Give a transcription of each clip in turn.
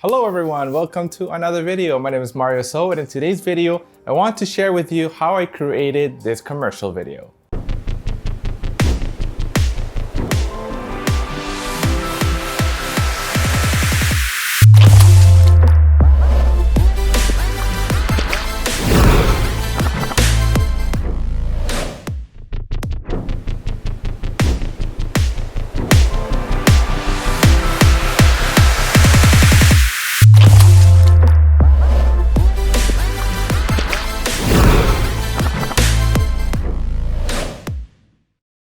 Hello everyone, welcome to another video. My name is Mario So, and in today's video, I want to share with you how I created this commercial video.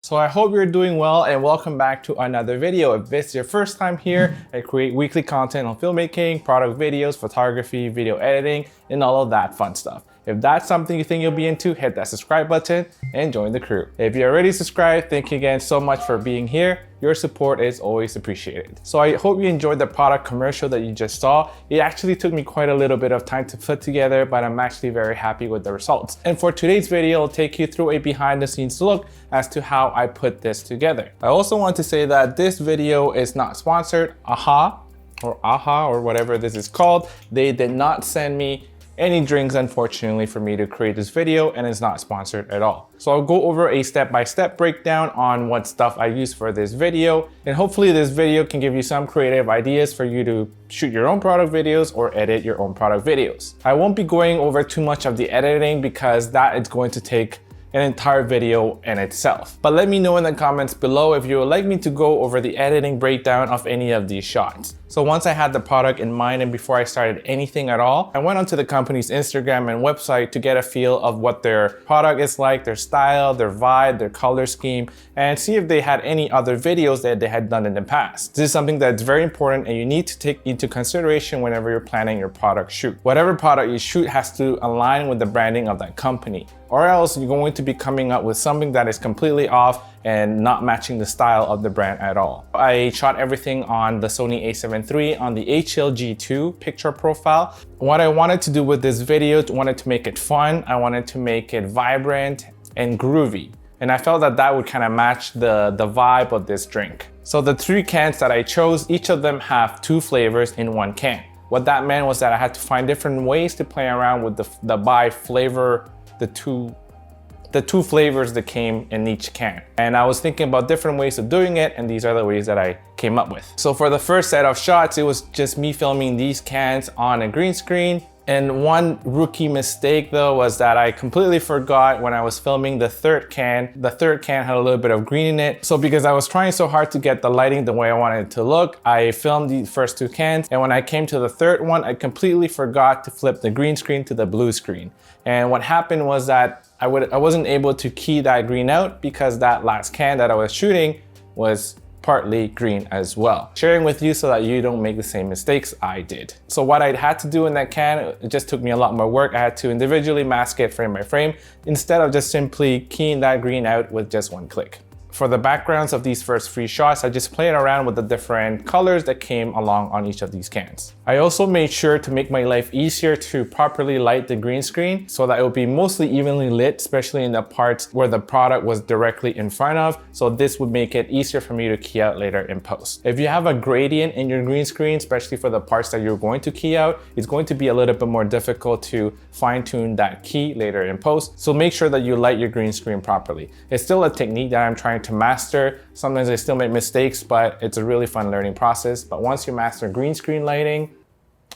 So I hope you're doing well and welcome back to another video. If this is your first time here, I create weekly content on filmmaking, product videos, photography, video editing, and all of that fun stuff. If that's something you think you'll be into, hit that subscribe button and join the crew. If you're already subscribed, thank you again so much for being here. Your support is always appreciated. So I hope you enjoyed the product commercial that you just saw. It actually took me quite a little bit of time to put together, but I'm actually very happy with the results. And for today's video, I'll take you through a behind the scenes look as to how I put this together. I also want to say that this video is not sponsored. Aha or whatever this is called. They did not send me any drinks, unfortunately, for me to create this video, and it's not sponsored at all. So I'll go over a step-by-step breakdown on what stuff I use for this video, and hopefully this video can give you some creative ideas for you to shoot your own product videos or edit your own product videos. I won't be going over too much of the editing because that is going to take an entire video in itself. But let me know in the comments below if you would like me to go over the editing breakdown of any of these shots. So once I had the product in mind and before I started anything at all, I went onto the company's Instagram and website to get a feel of what their product is like, their style, their vibe, their color scheme, and see if they had any other videos that they had done in the past. This is something that's very important and you need to take into consideration whenever you're planning your product shoot. Whatever product you shoot has to align with the branding of that company, or else you're going to be coming up with something that is completely off and not matching the style of the brand at all. I shot everything on the Sony a7 III on the HLG2 picture profile. What I wanted to do with this video, I wanted to make it fun, I wanted to make it vibrant and groovy. And I felt that that would kind of match the vibe of this drink. So the 3 cans that I chose, each of them have 2 flavors in 1 can. What that meant was that I had to find different ways to play around with the by flavor, the two flavors that came in each can. And I was thinking about different ways of doing it, and these are the ways that I came up with. So for the first set of shots, it was just me filming these cans on a green screen. And one rookie mistake though was that I completely forgot when I was filming the third can had a little bit of green in it. So because I was trying so hard to get the lighting the way I wanted it to look, I filmed the first 2 cans. And when I came to the third one, I completely forgot to flip the green screen to the blue screen. And what happened was that I wasn't able to key that green out because that last can that I was shooting was partly green as well. Sharing with you so that you don't make the same mistakes I did. So what I had to do in that can, it just took me a lot more work. I had to individually mask it frame by frame instead of just simply keying that green out with just 1 click. For the backgrounds of these first 3 shots, I just played around with the different colors that came along on each of these cans. I also made sure to make my life easier to properly light the green screen so that it would be mostly evenly lit, especially in the parts where the product was directly in front of. So this would make it easier for me to key out later in post. If you have a gradient in your green screen, especially for the parts that you're going to key out, it's going to be a little bit more difficult to fine tune that key later in post. So make sure that you light your green screen properly. It's still a technique that I'm trying to master. Sometimes I still make mistakes, but it's a really fun learning process. But once you master green screen lighting,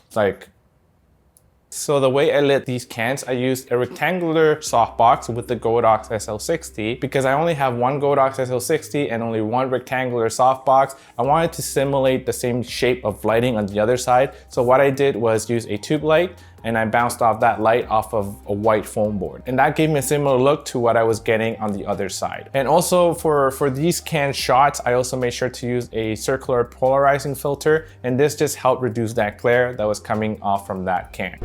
it's like, so the way I lit these cans, I used a rectangular softbox with the Godox SL60 because I only have 1 Godox SL60 and only 1 rectangular softbox. I wanted to simulate the same shape of lighting on the other side. So what I did was use a tube light and I bounced off that light off of a white foam board. And that gave me a similar look to what I was getting on the other side. And also for these can shots, I also made sure to use a circular polarizing filter, and this just helped reduce that glare that was coming off from that can.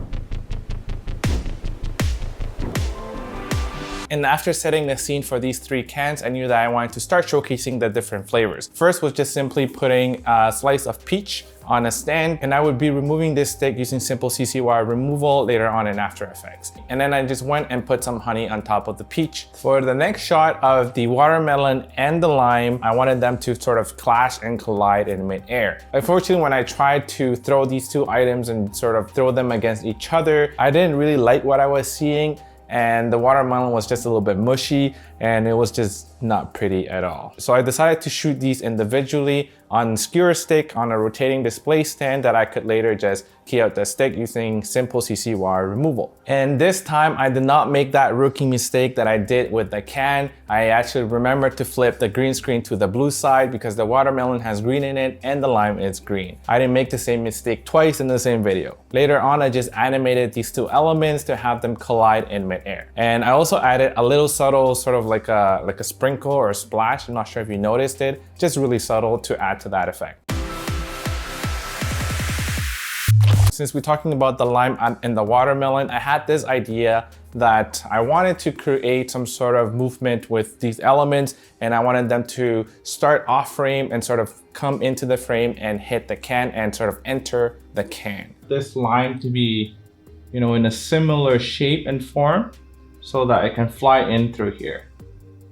And after setting the scene for these 3 cans, I knew that I wanted to start showcasing the different flavors. First was just simply putting a slice of peach on a stand, and I would be removing this stick using simple CC wire removal later on in After Effects. And then I just went and put some honey on top of the peach. For the next shot of the watermelon and the lime, I wanted them to sort of clash and collide in midair. Unfortunately, when I tried to throw these 2 items and sort of throw them against each other, I didn't really like what I was seeing, and the watermelon was just a little bit mushy and it was just not pretty at all. So I decided to shoot these individually on skewer stick on a rotating display stand that I could later just key out the stick using simple CC wire removal. And this time I did not make that rookie mistake that I did with the can. I actually remembered to flip the green screen to the blue side because the watermelon has green in it and the lime is green. I didn't make the same mistake twice in the same video. Later on, I just animated these 2 elements to have them collide in midair. And I also added a little subtle, sort of like a sprinkle or a splash. I'm not sure if you noticed it, just really subtle to add to that effect. Since we're talking about the lime and the watermelon, I had this idea that I wanted to create some sort of movement with these elements, and I wanted them to start off frame and sort of come into the frame and hit the can and sort of enter the can. This lime to be, in a similar shape and form so that it can fly in through here.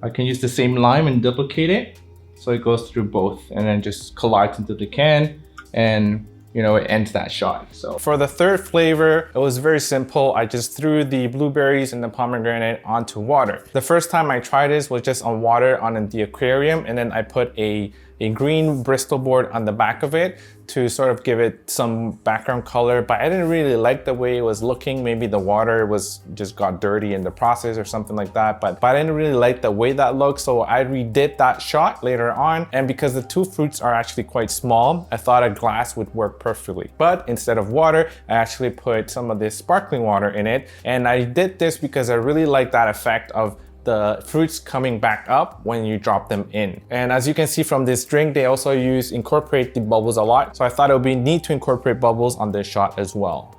I can use the same lime and duplicate it so it goes through both and then just collides into the can, and it ends that shot. So for the third flavor, it was very simple. I just threw the blueberries and the pomegranate onto water. The first time I tried this was just on water on the aquarium, and then I put a green Bristol board on the back of it to sort of give it some background color, but I didn't really like the way it was looking. Maybe the water just got dirty in the process or something like that, but I didn't really like the way that looked, so I redid that shot later on. And because the 2 fruits are actually quite small, I thought a glass would work perfectly. But instead of water, I actually put some of this sparkling water in it, and I did this because I really like that effect of the fruits coming back up when you drop them in. And as you can see from this drink, they also incorporate the bubbles a lot. So I thought it would be neat to incorporate bubbles on this shot as well.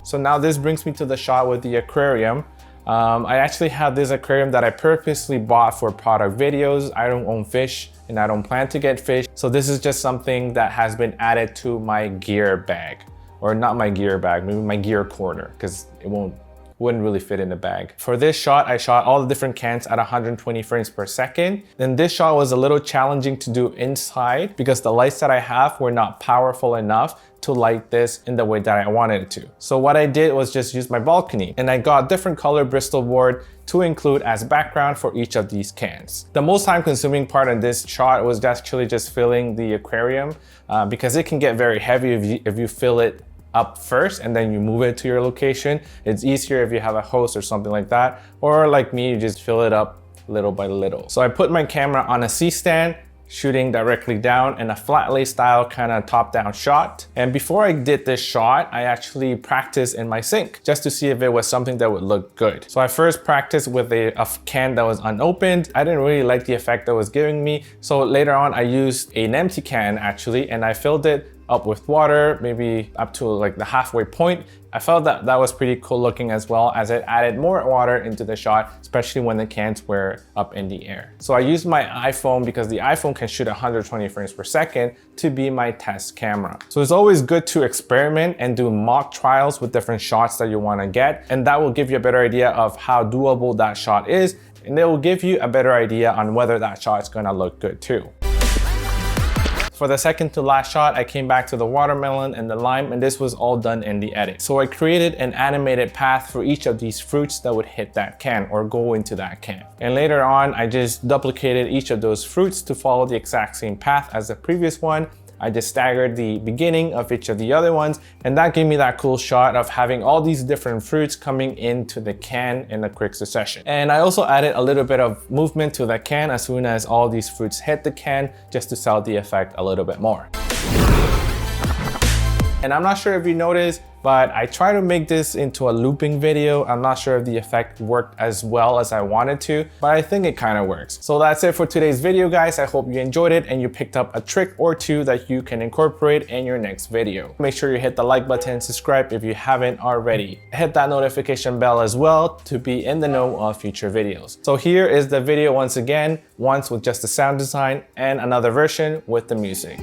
So now this brings me to the shot with the aquarium. I actually have this aquarium that I purposely bought for product videos. I don't own fish and I don't plan to get fish. So this is just something that has been added to my gear bag, or not my gear bag, maybe my gear corner, because it wouldn't really fit in the bag. For this shot, I shot all the different cans at 120 frames per second. Then this shot was a little challenging to do inside because the lights that I have were not powerful enough to light this in the way that I wanted it to. So what I did was just use my balcony, and I got different color Bristol board to include as background for each of these cans. The most time consuming part of this shot was actually just filling the aquarium because it can get very heavy if you fill it up first and then you move it to your location. It's easier if you have a hose or something like that, or like me, you just fill it up little by little. So I put my camera on a C-stand, shooting directly down in a flat lay style kind of top-down shot. And before I did this shot, I actually practiced in my sink just to see if it was something that would look good. So I first practiced with a can that was unopened. I didn't really like the effect that was giving me. So later on, I used an empty can actually, and I filled it up with water, maybe up to like the halfway point. I felt that that was pretty cool looking, as well as it added more water into the shot, especially when the cans were up in the air. So I used my iPhone, because the iPhone can shoot 120 frames per second, to be my test camera. So it's always good to experiment and do mock trials with different shots that you want to get, and that will give you a better idea of how doable that shot is, and it will give you a better idea on whether that shot is going to look good too. For the second to last shot, I came back to the watermelon and the lime, and this was all done in the edit. So I created an animated path for each of these fruits that would hit that can or go into that can. And later on, I just duplicated each of those fruits to follow the exact same path as the previous one. I just staggered the beginning of each of the other ones, and that gave me that cool shot of having all these different fruits coming into the can in a quick succession. And I also added a little bit of movement to the can as soon as all these fruits hit the can, just to sell the effect a little bit more. And I'm not sure if you noticed, but I tried to make this into a looping video. I'm not sure if the effect worked as well as I wanted to, but I think it kind of works. So that's it for today's video, guys. I hope you enjoyed it and you picked up a trick or two that you can incorporate in your next video. Make sure you hit the like button, subscribe if you haven't already. Hit that notification bell as well to be in the know of future videos. So here is the video once again, once with just the sound design and another version with the music.